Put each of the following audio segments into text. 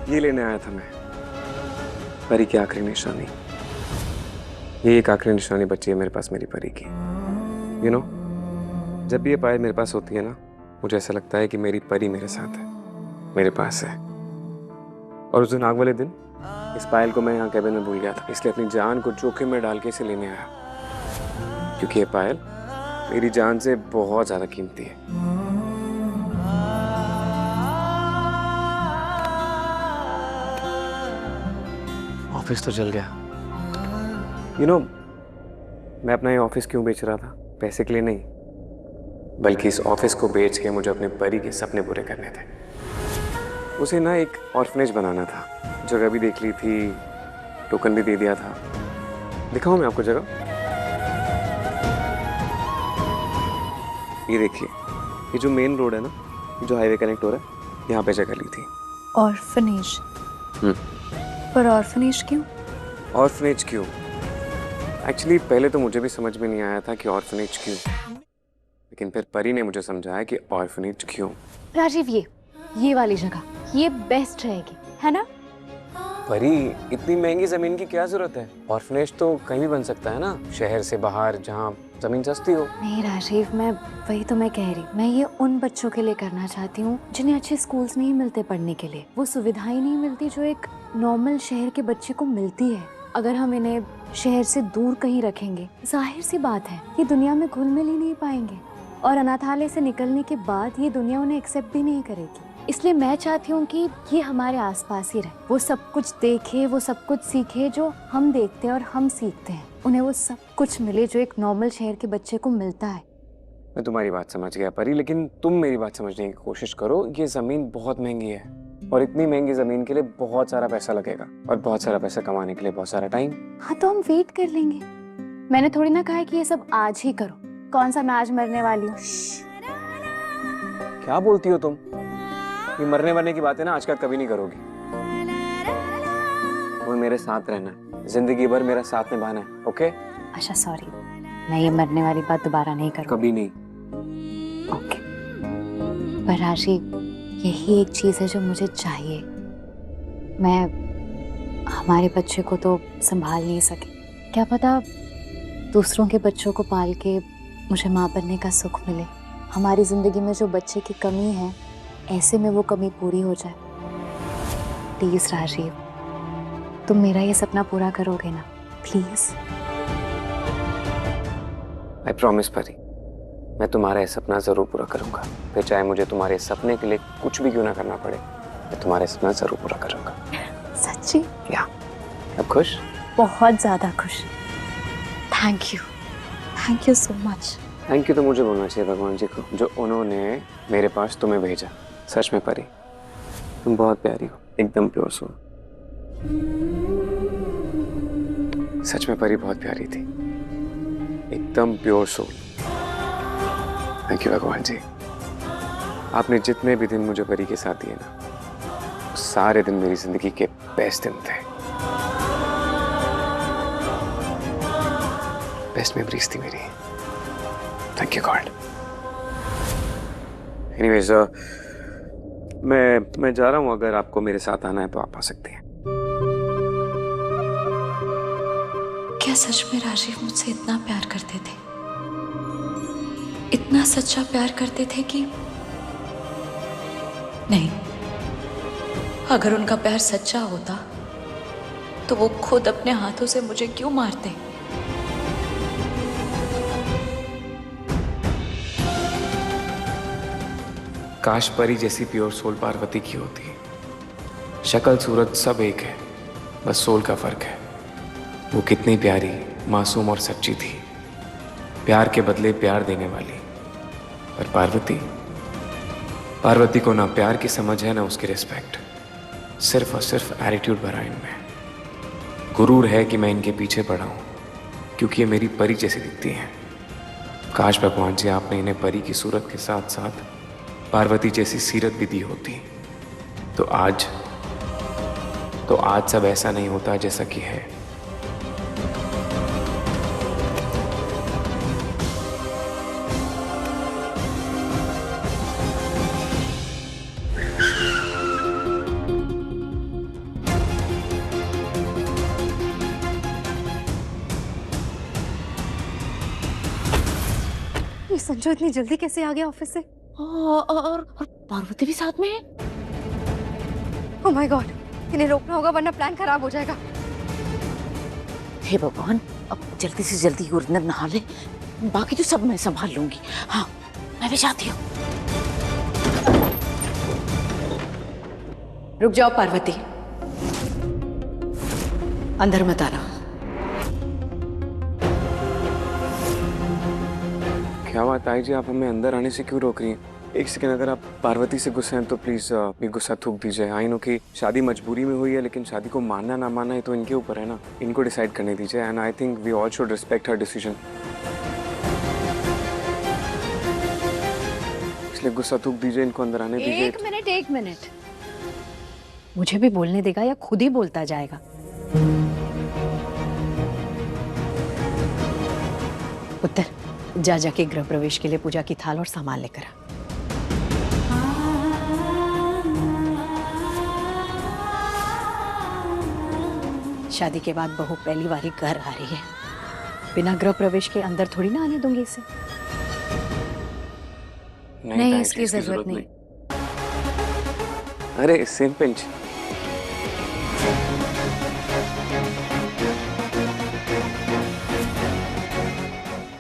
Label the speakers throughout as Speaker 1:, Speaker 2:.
Speaker 1: ये लेने आया था मैं, परी की आखिरी निशानी। ये एक आखिरी निशानी बची है मेरे पास मेरी परी की। यू नो, जब भी ये पायल मेरे पास होती है ना, मुझे ऐसा लगता है कि मेरी परी मेरे साथ है, मेरे पास है। और उस दिन आग वाले दिन इस पायल को मैं यहाँ कैबिन में भूल गया था, इसलिए अपनी जान को जोखिम में डाल के इसे लेने आया, क्योंकि ये पायल मेरी जान से बहुत ज्यादा कीमती है।
Speaker 2: ऑफिस तो जल गया।
Speaker 1: यू नो, मैं अपना ये ऑफिस क्यों बेच रहा था? पैसे के लिए नहीं, बल्कि इस ऑफिस को बेच के मुझे अपने परी के सपने पूरे करने थे। उसे ना एक ऑर्फनेज बनाना था। जगह भी देख ली थी, टोकन भी दे दिया था। दिखाऊं मैं आपको जगह? ये देखिए, ये जो मेन रोड है ना, जो हाईवे कनेक्ट हो रहा है, यहाँ पे जगह ली थी।
Speaker 3: ऑर्फनेज? पर ऑर्फनेज क्यों?
Speaker 1: ऑर्फनेज क्यों? एक्चुअली पहले तो मुझे भी समझ में नहीं आया था कि ऑर्फनेज क्यों, लेकिन फिर परी ने मुझे समझाया कि ऑर्फनेज क्यों।
Speaker 3: राजीव, ये वाली जगह ये बेस्ट रहेगी, है ना?
Speaker 1: परी, इतनी महंगी जमीन की क्या जरूरत है? ऑर्फनेज तो कहीं भी बन सकता है ना, शहर से बाहर, जहाँ जमीन सस्ती हो।
Speaker 3: नहीं राजीव, मैं वही तो मैं कह रही, मैं ये उन बच्चों के लिए करना चाहती हूँ जिन्हें अच्छे स्कूल्स नहीं मिलते पढ़ने के लिए, वो सुविधाएं नहीं मिलती जो एक नॉर्मल शहर के बच्चे को मिलती है। अगर हम इन्हें शहर से दूर कहीं रखेंगे, जाहिर सी बात है ये दुनिया में घुल मिल ही नहीं पाएंगे, और अनाथालय से निकलने के बाद ये दुनिया उन्हें एक्सेप्ट भी नहीं करेगी। इसलिए मैं चाहती हूँ कि ये हमारे आसपास ही रहे, वो सब कुछ देखे, वो सब कुछ सीखे जो हम देखते हैं और हम सीखते हैं, उन्हें वो सब कुछ मिले जो एक नॉर्मल शहर के बच्चे को मिलता है।
Speaker 1: मैं तुम्हारी बात समझ गया परी, लेकिन तुम मेरी बात समझने की कोशिश करो। ये जमीन बहुत महंगी है, और इतनी महंगी जमीन के लिए बहुत सारा पैसा लगेगा, और बहुत सारा पैसा कमाने के लिए बहुत सारा टाइम।
Speaker 3: हाँ तो हम वेट कर लेंगे। मैंने थोड़ी ना कहा है कि ये सब आज ही करो। कौन सा मैं आज मरने वाली हूँ?
Speaker 1: क्या बोलती हो तुम? ये मरने वरने की बातें ना आजकल कभी नहीं करोगी। तुम्हें मेरे साथ रहना है, जिंदगी भर मेरा साथ निभाना है, ओके?
Speaker 3: अच्छा सॉरी, मैं ये मरने वाली बात दोबारा नहीं करूँगी।
Speaker 1: कभी नहीं।
Speaker 3: ओके। पर राजीव, यही एक चीज़ है जो मुझे चाहिए। मैं हमारे बच्चे को तो संभाल नहीं सकी, क्या पता दूसरों के बच्चों को पाल के मुझे माँ बनने का सुख मिले। हमारी जिंदगी में जो बच्चे की कमी है, ऐसे में वो कमी पूरी हो जाए। प्लीज राजीव, तुम मेरा ये सपना पूरा करोगे ना? प्लीज।
Speaker 1: आई प्रॉमिस परी, मैं तुम्हारा ये सपना जरूर पूरा करूंगा। फिर चाहे मुझे तुम्हारे सपने के लिए कुछ भी क्यों ना करना पड़े, मैं तुम्हारे सपना जरूर पूरा करूंगा।
Speaker 3: सच्ची?
Speaker 1: या, अब खुश?
Speaker 3: बहुत ज्यादा खुश। Thank you so much.
Speaker 1: Thank you तो मुझे बोलना चाहिए भगवान जी को, जो उन्होंने मेरे पास तुम्हें भेजा। सच में परी, तुम बहुत प्यारी हो, एकदम प्योर सोल। सच में परी बहुत प्यारी थी, एकदम प्योर सोल। थैंक यू भगवान जी। आपने जितने भी दिन मुझे परी के साथ दिए ना, सारे दिन मेरी जिंदगी के बेस्ट दिन थे, बेस्ट मेमोरीज थी मेरी। Thank you God. एनीवेज, मैं जा रहा हूँ। अगर आपको मेरे साथ आना है तो आप आ सकते हैं।
Speaker 3: क्या सच में राजीव मुझसे इतना प्यार करते थे? इतना सच्चा प्यार करते थे कि नहीं, अगर उनका प्यार सच्चा होता तो वो खुद अपने हाथों से मुझे क्यों मारते?
Speaker 1: काश परी जैसी प्योर सोल पार्वती की होती। शक्ल सूरत सब एक है, बस सोल का फर्क है। वो कितनी प्यारी, मासूम और सच्ची थी, प्यार के बदले प्यार देने वाली। पर पार्वती को ना प्यार की समझ है ना उसकी रिस्पेक्ट, सिर्फ और सिर्फ एटीट्यूड भरा इनमें। गुरूर है कि मैं इनके पीछे पड़ा हूँ, क्योंकि ये मेरी परी जैसी दिखती हैं। काश भगवान जी आपने इन्हें परी की सूरत के साथ साथ पार्वती जैसी सीरत भी दी होती, तो आज सब ऐसा नहीं होता जैसा कि है।
Speaker 3: ये संजू इतनी जल्दी कैसे आ गया ऑफिस से?
Speaker 4: और पार्वती भी साथ में है।
Speaker 3: ओह माय गॉड, इन्हें रोकना होगा वरना प्लान खराब हो जाएगा।
Speaker 4: हे भगवान, अब जल्दी से जल्दी गुरनर नहा ले, बाकी तो सब मैं संभाल लूंगी। हाँ, मैं भी जाती हूँ। रुक जाओ पार्वती, अंदर मत आना।
Speaker 1: क्या बात आई जी, आप हमें अंदर आने से क्यों रोक रही हैं? एक सेकंड, अगर आप पार्वती से गुस्सा हैं तो प्लीज ये गुस्सा थूक दीजिए। आई नो कि शादी मजबूरी में हुई है, लेकिन शादी को मानना ना मानना है तो इनके ऊपर है ना, इनको डिसाइड करने दीजिए। And I think we all should respect her decision. इसलिए गुस्सा थूक दीजिए, इनको अंदर आने दीजिए।
Speaker 3: एक मिनट,
Speaker 4: मुझे भी बोलने देगा या खुद ही बोलता जाएगा? पुत्र, जा जाके गृह प्रवेश के लिए पूजा की थाल और सामान लेकर आ। शादी के बाद बहू पहली बार ही घर आ रही है, बिना गृह प्रवेश के अंदर थोड़ी ना आने दूंगी इसे।
Speaker 3: नहीं,
Speaker 1: ताई जी,
Speaker 3: इसकी जरूरत नहीं।
Speaker 1: अरे सेम पिंच।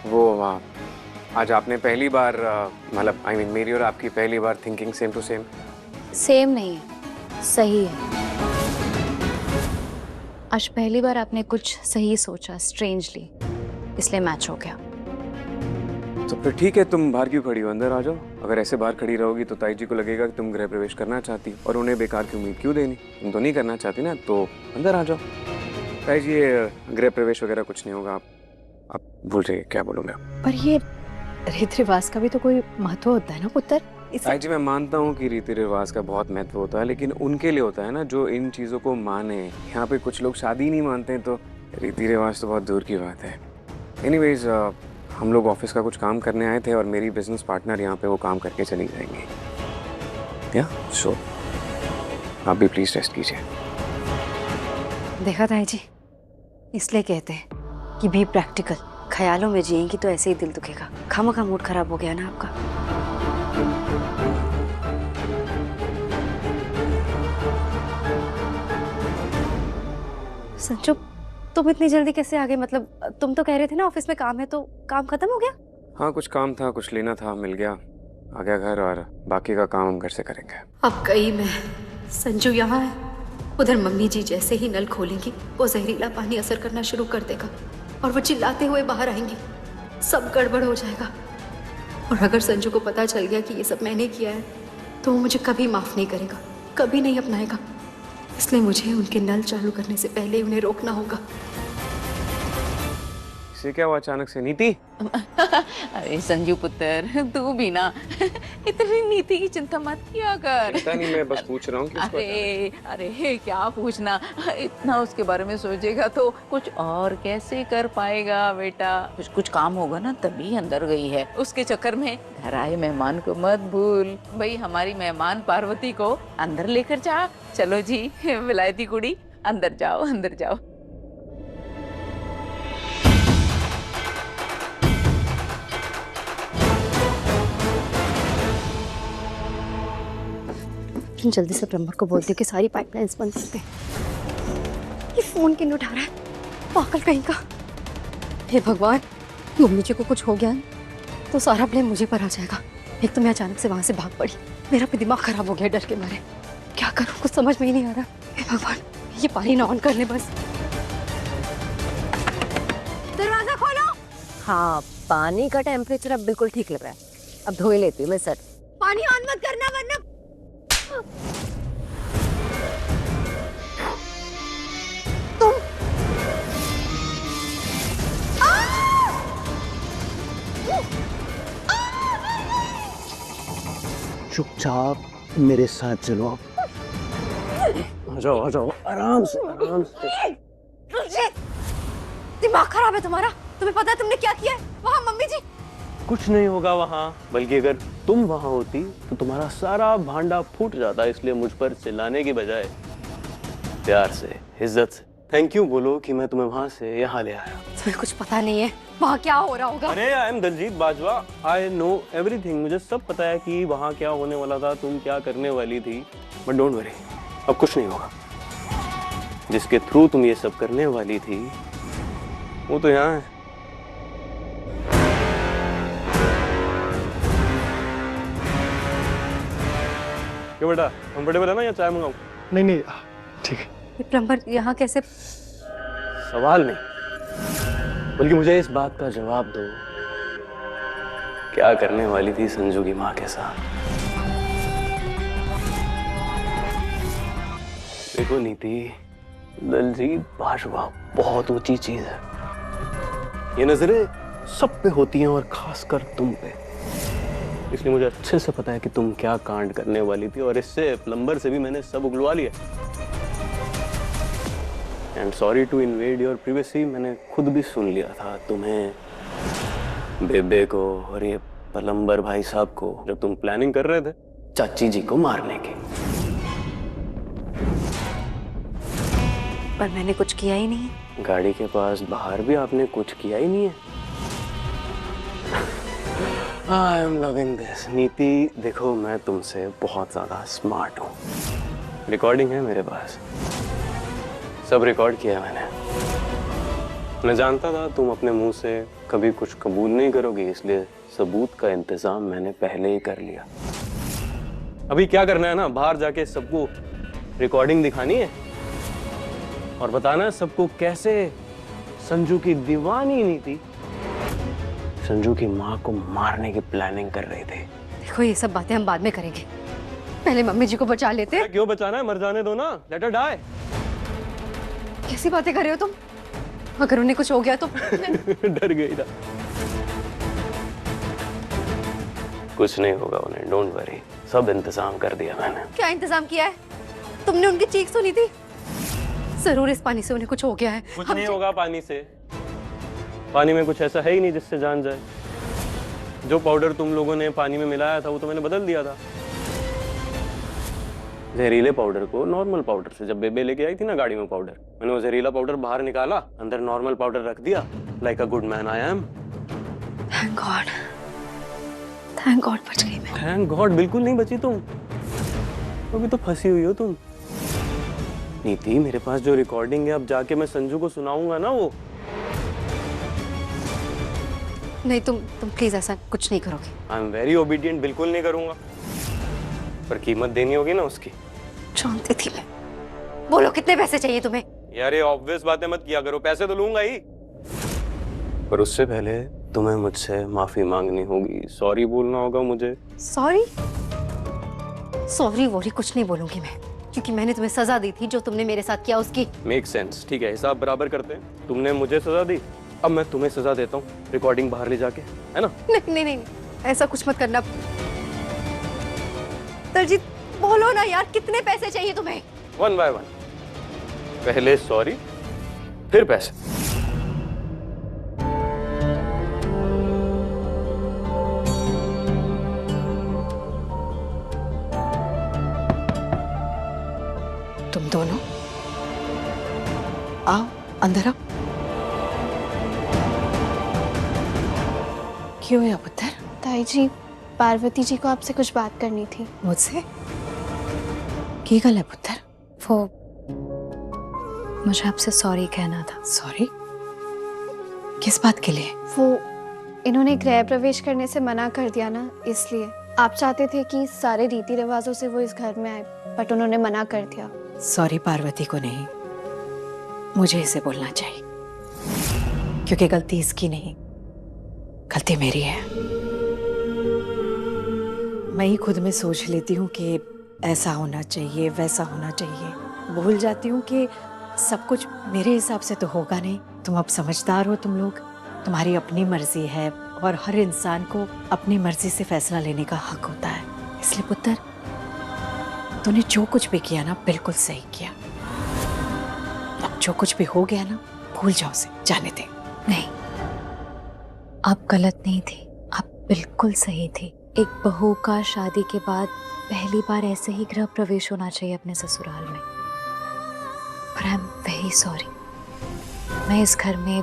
Speaker 1: वो आज आपने पहली बार मतलब आई मीन मेरी और आपकी पहली बार thinking same to same.
Speaker 3: Same नहीं है, सही है। आज पहली बार आपने कुछ सही सोचा, स्ट्रेंजली, इसलिए मैच हो गया।
Speaker 1: तो फिर ठीक है, तुम बाहर क्यों खड़ी हो? अंदर आ जाओ। अगर ऐसे बाहर खड़ी रहोगी तो ताई जी को लगेगा कि तुम गृह प्रवेश करना चाहती हो, और उन्हें बेकार की उम्मीद क्यों देनी? तुम तो नहीं करना चाहती ना, तो अंदर आ जाओ। ताई जी, ये गृह प्रवेश वगैरह कुछ नहीं होगा, आप भूल जाइए क्या बोलूँ मैं।
Speaker 4: पर ये रीति रिवाज का भी तो कोई महत्व होता है ना पुत्र।
Speaker 1: ताई जी, मैं मानता हूँ कि रीति रिवाज का बहुत महत्व होता है, लेकिन उनके लिए होता है ना जो इन चीज़ों को माने। यहाँ पे कुछ लोग शादी नहीं मानते हैं, तो रीति रिवाज तो बहुत दूर की बात है। एनीवेज, हम लोग ऑफिस का कुछ काम करने आए थे और मेरी बिजनेस पार्टनर यहाँ पे वो काम करके चली जाएंगी। या सो आप भी प्लीज रेस्ट कीजिए।
Speaker 3: देखा ताई जी, इसलिए कहते हैं कि बी प्रैक्टिकल। ख्यालों में जिएंगी तो ऐसे ही दिल दुखेगा। खामखा मूड खराब हो गया ना आपका। संजू, तुम इतनी जल्दी कैसे आ गए? मतलब तुम तो कह रहे थे ना ऑफिस में काम है, तो काम खत्म हो गया?
Speaker 1: हाँ, कुछ काम था, कुछ लेना था, मिल गया, आ गया घर, और बाकी का काम हम घर से करेंगे।
Speaker 5: अब गई मैं। संजू यहाँ है, उधर मम्मी जी जैसे ही नल खोलेंगी वो जहरीला पानी असर करना शुरू कर देगा और वो चिल्लाते हुए बाहर आएंगी। सब गड़बड़ हो जाएगा। और अगर संजू को पता चल गया कि ये सब मैंने किया है तो वो मुझे कभी माफ नहीं करेगा, कभी नहीं अपनाएगा। इसलिए मुझे उनके नल चालू करने से पहले उन्हें रोकना होगा।
Speaker 1: इसे क्या हुआ अचानक से? नीति?
Speaker 4: अरे संजू पुत्र, तू भी ना इतनी नीति की चिंता मत किया कर।
Speaker 1: पता नहीं, मैं बस पूछ रहा हूँ कि उसको
Speaker 4: अरे क्या पूछना, इतना उसके बारे में सोचेगा तो कुछ और कैसे कर पाएगा बेटा। कुछ काम होगा ना तभी अंदर गई है। उसके चक्कर में घर आए मेहमान को मत भूल। भाई हमारी मेहमान पार्वती को अंदर लेकर जा। चलो जी विलायती कुड़ी, अंदर जाओ, अंदर जाओ।
Speaker 3: जल्दी से प्लम्बर को बोलती हूँ कि सारी पाइपलाइंस बंद करते हैं। ये फोन क्यों नहीं उठा रहा है? पागल कहीं का। हे भगवान, मम्मी जी को कुछ हो गया तो सारा ब्लेम मुझे पर आ जाएगा। एक तो मैं अचानक से वहां से भाग पड़ी, मेरा भी दिमाग खराब हो गया डर के मारे। क्या करूँ, कुछ समझ में ही नहीं आ रहा। हे भगवान, ये पानी ना ऑन कर ले बस। दरवाजा खोलो।
Speaker 6: हाँ, पानी का टेम्परेचर अब बिल्कुल ठीक लग रहा है। अब धो ही लेती हूँ मैं सर।
Speaker 3: पानी ऑन मत करना वरना तुम।
Speaker 2: चुपचाप मेरे साथ चलो। आ जाओ आराम से, आराम से।
Speaker 3: दिमाग खराब है तुम्हारा? तुम्हें पता है तुमने क्या किया है? वहाँ मम्मी जी।
Speaker 2: कुछ नहीं होगा वहाँ, बल्कि अगर तुम वहाँ होती तो तुम्हारा सारा भांडा फूट जाता। इसलिए मुझ पर चिल्लाने की बजाय प्यार से, इज्जत से थैंक यू बोलो कि मैं तुम्हें वहाँ से यहाँ ले आया।
Speaker 3: तुम्हें कुछ
Speaker 5: पता नहीं है वहाँ क्या हो रहा होगा।
Speaker 2: अरे I am Daljeet Bajwa, I know everything. मुझे सब पता है कि वहाँ क्या होने वाला था, तुम क्या करने वाली थी। बट डोंट वरी, अब कुछ नहीं होगा। जिसके थ्रू तुम ये सब करने वाली थी वो तो यहाँ है। क्यों बेटा, कंफर्टेबल है ना या चाय मंगाऊं?
Speaker 7: नहीं नहीं ठीक है।
Speaker 5: ये प्लम्बर यहाँ कैसे?
Speaker 2: सवाल नहीं, बल्कि मुझे इस बात का जवाब दो, क्या करने वाली थी संजू की माँ के साथ? देखो नीति, दलजीत बाजवा बहुत ऊंची चीज है। ये नजरें सब पे होती हैं और खासकर तुम पे, इसलिए मुझे अच्छे से पता है कि तुम क्या कांड करने वाली थी, और इससे प्लम्बर से भी मैंने सब उगलवा लिया। And sorry to invade your privacy, मैंने खुद भी सुन लिया था तुम्हें, बेबे को और ये प्लम्बर भाई साहब को, जब तुम प्लानिंग कर रहे थे चाची जी को मारने की।
Speaker 5: पर मैंने कुछ किया ही नहीं।
Speaker 2: गाड़ी के पास बाहर भी आपने कुछ किया ही नहीं है। I am loving this. नीति देखो, मैं तुमसे बहुत ज्यादा स्मार्ट हूँ। रिकॉर्डिंग है मेरे पास, सब रिकॉर्ड किया मैंने। मैं जानता था तुम अपने मुंह से कभी कुछ कबूल नहीं करोगे, इसलिए सबूत का इंतजाम मैंने पहले ही कर लिया। अभी क्या करना है ना, बाहर जाके सबको रिकॉर्डिंग दिखानी है और बताना है सबको कैसे संजू की दीवानी नीति संजू की माँ को मारने की प्लानिंग कर रहे थे।
Speaker 5: देखो ये सब बातें हम बाद में करेंगे, पहले मम्मी जी को बचा लेते।
Speaker 2: क्यों बचाना है, मर जाने दो ना, लेट हर डाई।
Speaker 5: कैसी बातें कर रहे हो तुम? अगर उन्हें कुछ हो गया तो
Speaker 2: डर गई था। कुछ नहीं होगा उन्हें, डोंट वरी, सब इंतजाम कर दिया मैंने।
Speaker 5: क्या इंतजाम किया है? तुमने उनकी चीख सुनी थी? जरूर इस पानी से उन्हें कुछ हो गया है।
Speaker 2: कुछ नहीं होगा पानी से, पानी में कुछ ऐसा है ही नहीं जिससे जान जाए। जो पाउडर तुम लोगों ने पानी में मिलाया था वो तो मैंने बदल दिया था, जहरीले पाउडर को नॉर्मल पाउडर से। जब बेबे लेके आई थी ना गाड़ी में पाउडर, मैंने वो जहरीला पाउडर बाहर निकाला, अंदर नॉर्मल पाउडर रख दिया। Like a good man I am.
Speaker 5: Thank God, thank God बच गई मैं।
Speaker 2: थैंक गॉड बिल्कुल नहीं बची तुम, अभी तो फंसी हुई हो तुम। नीति मेरे पास जो रिकॉर्डिंग है, अब जाके मैं संजू को सुनाऊंगा ना वो।
Speaker 5: नहीं तुम प्लीज ऐसा कुछ नहीं करोगे।
Speaker 2: आई एम वेरी ओबीडियंट, बिल्कुल नहीं करूंगा, पर कीमत देनी होगी ना उसकी।
Speaker 5: जानती थी मैं। बोलो कितने पैसे चाहिए तुम्हें?
Speaker 2: यार ये ऑब्वियस बातें मत किया करो, पैसे तो लूंगा ही, पर उससे पहले तुम्हें मुझसे माफी मांगनी होगी, सॉरी बोलना होगा मुझे।
Speaker 5: सॉरी? सॉरी वोरी कुछ नहीं बोलूंगी मैं, क्योंकि मैंने तुम्हें सजा दी थी जो तुमने मेरे साथ किया उसकी।
Speaker 2: मेक सेंस, ठीक है, हिसाब बराबर करते हैं। तुमने मुझे सजा दी, अब मैं तुम्हें सजा देता हूँ, रिकॉर्डिंग बाहर ले जाके, है ना?
Speaker 5: नहीं नहीं नहीं, ऐसा कुछ मत करना। दलजीत बोलो ना यार, कितने पैसे चाहिए तुम्हें?
Speaker 2: 1 by 1, पहले सॉरी फिर पैसे।
Speaker 5: तुम दोनों आओ अंदर आओ। क्यों है पुत्र?
Speaker 8: ताई जी, पार्वती जी को आपसे कुछ बात करनी थी।
Speaker 5: मुझसे? की गल है पुत्र?
Speaker 3: वो मुझे आपसे सॉरी कहना था।
Speaker 5: सॉरी? किस बात के लिए?
Speaker 8: वो इन्होंने गृह प्रवेश करने से मना कर दिया ना, इसलिए। आप चाहते थे कि सारे रीति रिवाजों से वो इस घर में आए, बट उन्होंने मना कर दिया।
Speaker 5: सॉरी पार्वती को नहीं, मुझे इसे बोलना चाहिए, क्योंकि गलती इसकी नहीं, गलती मेरी है। मैं ही खुद में सोच लेती हूँ कि ऐसा होना चाहिए, वैसा होना चाहिए। भूल जाती हूँ कि सब कुछ मेरे हिसाब से तो होगा नहीं। तुम अब समझदार हो, तुम लोग, तुम्हारी अपनी मर्जी है और हर इंसान को अपनी मर्जी से फैसला लेने का हक होता है। इसलिए पुत्र, तूने जो कुछ भी किया ना, बिल्कुल सही किया। अब जो कुछ भी हो गया ना, भूल जाओ उसे, जाने दे।
Speaker 3: नहीं, आप गलत नहीं थी, आप बिल्कुल सही थी। एक बहू का शादी के बाद पहली बार ऐसे ही गृह प्रवेश होना चाहिए अपने ससुराल में। पर आई एम वेरी सॉरी, मैं इस घर में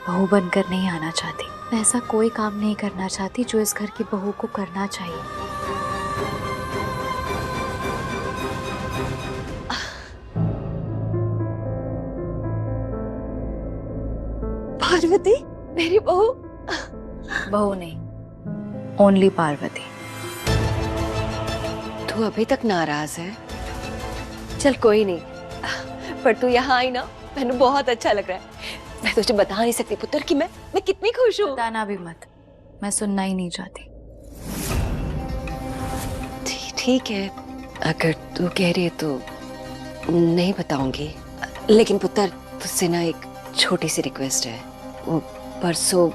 Speaker 3: बहू बनकर नहीं आना चाहती। मैं ऐसा कोई काम नहीं करना चाहती जो इस घर की बहू को करना चाहिए।
Speaker 6: पार्वती मेरी बहू।
Speaker 3: बहू नहीं, ओनली पार्वती।
Speaker 6: तू अभी तक नाराज है? चल कोई नहीं, पर तू यहाँ आई ना, मैंने बहुत अच्छा लग रहा है। मैं तुझे बता नहीं सकती पुत्र कि मैं कितनी खुश हूँ।
Speaker 3: बताना भी मत, मैं सुनना ही नहीं चाहती।
Speaker 6: ठीक है, अगर तू कह रही है तो नहीं बताऊंगी। लेकिन पुत्र तुझसे ना एक छोटी सी रिक्वेस्ट है। वो परसों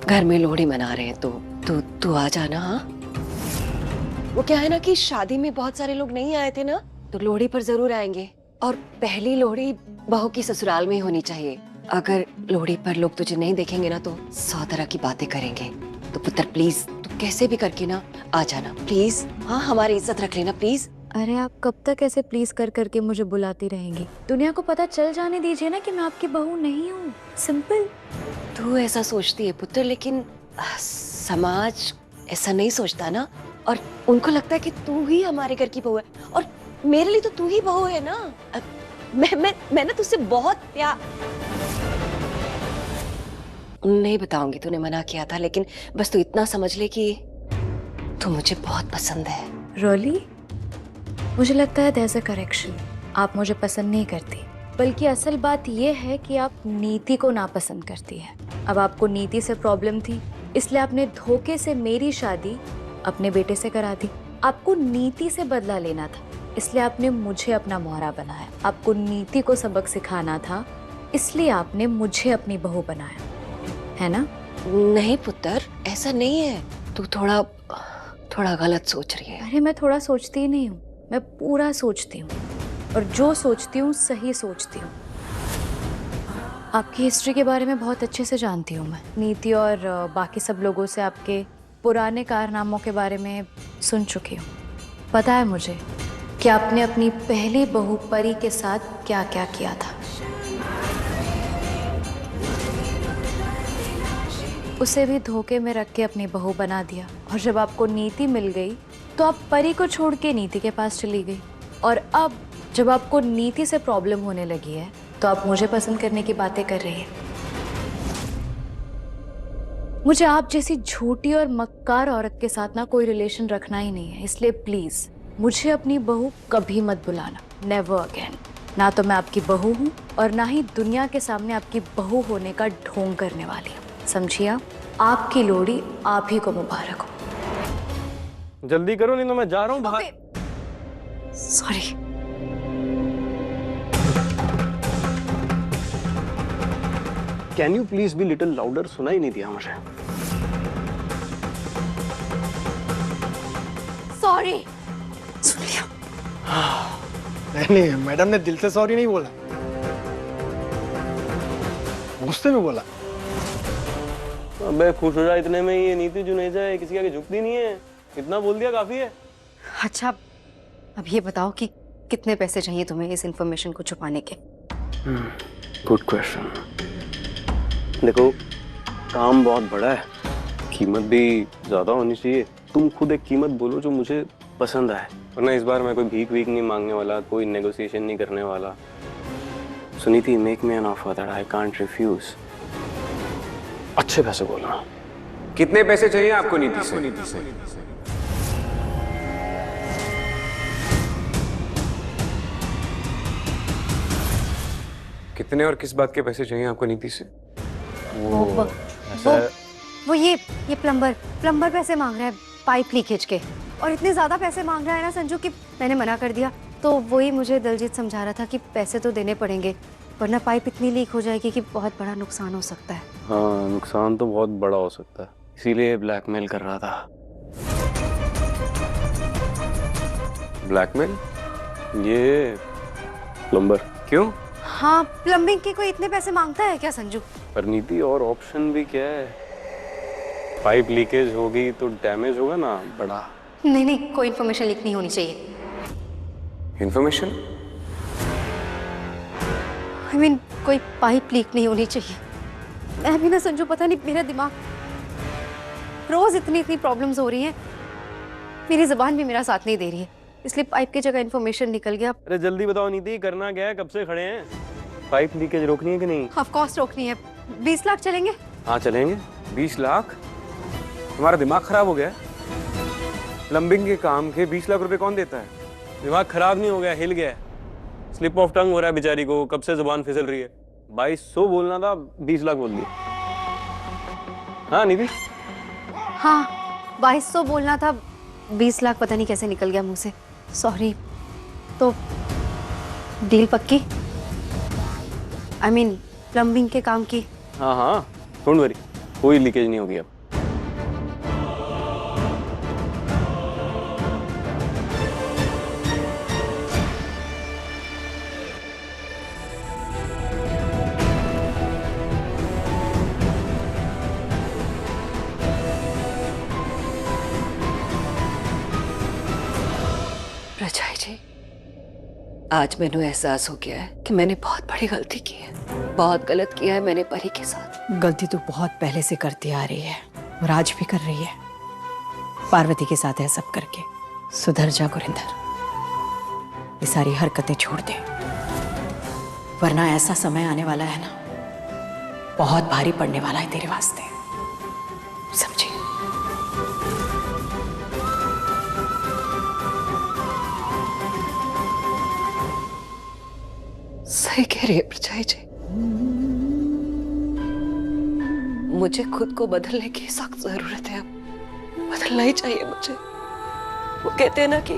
Speaker 6: घर में लोहड़ी मना रहे हैं, तो तू आ जाना। हाँ, वो क्या है ना कि शादी में बहुत सारे लोग नहीं आए थे ना, तो लोहड़ी पर जरूर आएंगे। और पहली लोहड़ी बहू की ससुराल में ही होनी चाहिए। अगर लोहड़ी पर लोग तुझे नहीं देखेंगे ना तो 100 तरह की बातें करेंगे। तो पुत्र प्लीज तू कैसे भी करके ना आ जाना प्लीज। हाँ, हमारी इज्जत रख लेना प्लीज।
Speaker 3: अरे आप कब तक ऐसे प्लीज कर करके मुझे बुलाती रहेंगी? दुनिया को पता चल जाने दीजिए ना कि मैं आपकी बहू नहीं हूँ। सिंपल।
Speaker 6: तू ऐसा सोचती है पुत्र, लेकिन समाज ऐसा नहीं सोचता ना। और उनको लगता है कि तू ही हमारे घर की बहू है, और मेरे लिए तो तू ही बहू है ना। मैं ना तुझसे बहुत प्यार नहीं बताऊंगी, तूने मना किया था। लेकिन बस तू इतना समझ ले कि तू मुझे बहुत पसंद है।
Speaker 3: रोली, मुझे लगता है there's a correction। आप मुझे पसंद नहीं करती, बल्कि असल बात यह है कि आप नीति को नापसंद करती है। अब आपको नीति से प्रॉब्लम थी, इसलिए आपने धोखे से मेरी शादी अपने बेटे से करा दी। आपको नीति से बदला लेना था, इसलिए आपने मुझे अपना मोहरा बनाया। आपको नीति को सबक सिखाना था, इसलिए आपने मुझे अपनी बहू बनाया, है ना?
Speaker 6: नहीं पुत्र, ऐसा नहीं है। तू थोड़ा गलत सोच रही है।
Speaker 3: अरे मैं थोड़ा सोचती ही नहीं हूँ, मैं पूरा सोचती हूँ, और जो सोचती हूँ सही सोचती हूँ। आपकी हिस्ट्री के बारे में बहुत अच्छे से जानती हूँ मैं। नीति और बाकी सब लोगों से आपके पुराने कारनामों के बारे में सुन चुकी हूँ। पता है मुझे कि आपने अपनी पहली बहू परी के साथ क्या क्या किया था। उसे भी धोखे में रख के अपनी बहू बना दिया, और जब आपको नीति मिल गई तो आप परी को छोड़ के नीति के पास चली गई। और अब जब आपको नीति से प्रॉब्लम होने लगी है तो आप मुझे पसंद करने की बातें कर रही हैं। मुझे आप जैसी झूठी और मक्कार औरत के साथ ना कोई रिलेशन रखना ही नहीं है, इसलिए प्लीज मुझे अपनी बहू कभी मत बुलाना। Never again. ना तो मैं आपकी बहू हूँ, और ना ही दुनिया के सामने आपकी बहू होने का ढोंग करने वाली हूँ। समझिए? आपकी लोहड़ी आप ही को मुबारक हो।
Speaker 2: जल्दी करो, नहीं तो मैं जा रहा हूँ बाहर।
Speaker 6: Sorry.
Speaker 2: Can you please be little louder? सुनाई नहीं दिया मुझे।
Speaker 6: सॉरी।
Speaker 7: सुन लिया। नहीं, मैडम ने दिल से सॉरी नहीं बोला, गुस्से में बोला।
Speaker 2: अबे खुश हो जा, इतने में ये नीति जुनेजा है, किसी के आगे झुकती नहीं है। इतना बोल दिया काफी है।
Speaker 5: अच्छा, अब ये बताओ कि कितने पैसे चाहिए तुम्हें इस इंफॉर्मेशन को छुपाने के?
Speaker 2: Good question. देखो, काम बहुत बड़ा है, कीमत भी ज्यादा होनी चाहिए। तुम खुद एक कीमत बोलो जो मुझे पसंद आए, वरना इस बार मैं कोई भीख वीख नहीं मांगने वाला, कोई नेगोशिएशन नहीं करने वाला। Suniti, make me an offer that I can't refuse. अच्छे पैसे बोलना।
Speaker 1: कितने पैसे चाहिए आपको नीति से? कितने और किस बात के पैसे चाहिए आपको नीति से?
Speaker 5: वो ये प्लम्बर पैसे मांग रहा है पाइप लीकेज के, और इतने ज्यादा पैसे मांग रहा है ना संजू कि मैंने मना कर दिया। तो वही मुझे दलजीत समझा रहा था कि पैसे तो देने पड़ेंगे, वरना पाइप इतनी लीक हो जाएगी कि बहुत बड़ा नुकसान हो सकता है।
Speaker 2: हाँ, नुकसान तो बहुत बड़ा हो सकता है, इसीलिए ब्लैकमेल कर रहा था।
Speaker 1: ब्लैकमेल?
Speaker 2: ये प्लम्बर?
Speaker 1: क्यों?
Speaker 5: हाँ, प्लम्बिंग के कोई इतने पैसे मांगता है क्या संजू?
Speaker 2: पर नीति, और ऑप्शन भी क्या है? पाइप लीकेज होगी तो डैमेज होगा ना बड़ा।
Speaker 5: नहीं, कोई इन्फॉर्मेशन लीक नहीं होनी चाहिए।
Speaker 1: इन्फॉर्मेशन?
Speaker 5: I mean, कोई पाइप लीक नहीं होनी चाहिए। मैं भी ना संजू, पता नहीं मेरा दिमाग, रोज इतनी इतनी प्रॉब्लम्स हो रही हैं, मेरी जुबान भी मेरा साथ नहीं दे रही है, इसलिए पाइप की जगह इन्फॉर्मेशन निकल गया।
Speaker 2: अरे जल्दी बताओ नीति, करना क्या है? कब से खड़े हैं? पाइप लीकेज रोकनी है कि नहीं?
Speaker 5: ऑफ कोर्स रोकनी है। 20 लाख चलेंगे?
Speaker 2: हाँ चलेंगे।
Speaker 1: 20 लाख? तुम्हारा दिमाग खराब हो गया है? प्लम्बिंग के काम के 20 लाख रुपए कौन देता है?
Speaker 2: दिमाग खराब नहीं हो गया, हिल गया है। स्लिप ऑफ टंग हो रहा है बेचारी को, कब से जुबान फिसल रही है। 2200 बोलना था, 20 लाख बोल दिया। हाँ निधि?
Speaker 5: हाँ 2200 बोलना था, 20 लाख पता नहीं कैसे निकल गया मुंह से, सॉरी। तो डील पक्की? आई मीन प्लम्बिंग के काम की?
Speaker 2: हाँ हाँ डोंट वरी, कोई लीकेज नहीं होगी अब।
Speaker 6: प्रचाई जी, आज मैंने एहसास हो गया है कि मैंने बहुत बड़ी गलती की है, बहुत गलत किया है मैंने परी के साथ।
Speaker 9: गलती तो बहुत पहले से करती आ रही है और आज भी कर रही है। पार्वती के साथ है सब करके। सुधर जा गुरिंदर, ये सारी हरकतें छोड़ दे, वरना ऐसा समय आने वाला है ना, बहुत भारी पड़ने वाला है तेरे वास्ते, समझी?
Speaker 6: सही कह रही है प्रचाई जी, मुझे खुद को बदलने की सख्त जरूरत है। अब बदलना ही चाहिए मुझे। वो कहते हैं ना कि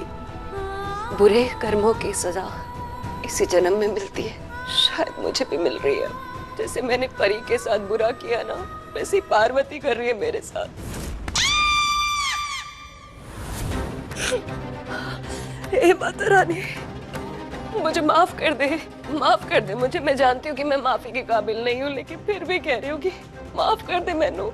Speaker 6: बुरे कर्मों की सजा इसी जन्म में मिलती है, शायद मुझे भी मिल रही है। जैसे मैंने परी के साथ बुरा किया ना, वैसे पार्वती कर रही है मेरे साथ। हे माता रानी, मुझे माफ कर दे, माफ कर दे मुझे। मैं जानती हूँ कि मैं माफी के काबिल नहीं हूँ, लेकिन फिर भी कह रही हूँ कि माफ कर दे मैनू।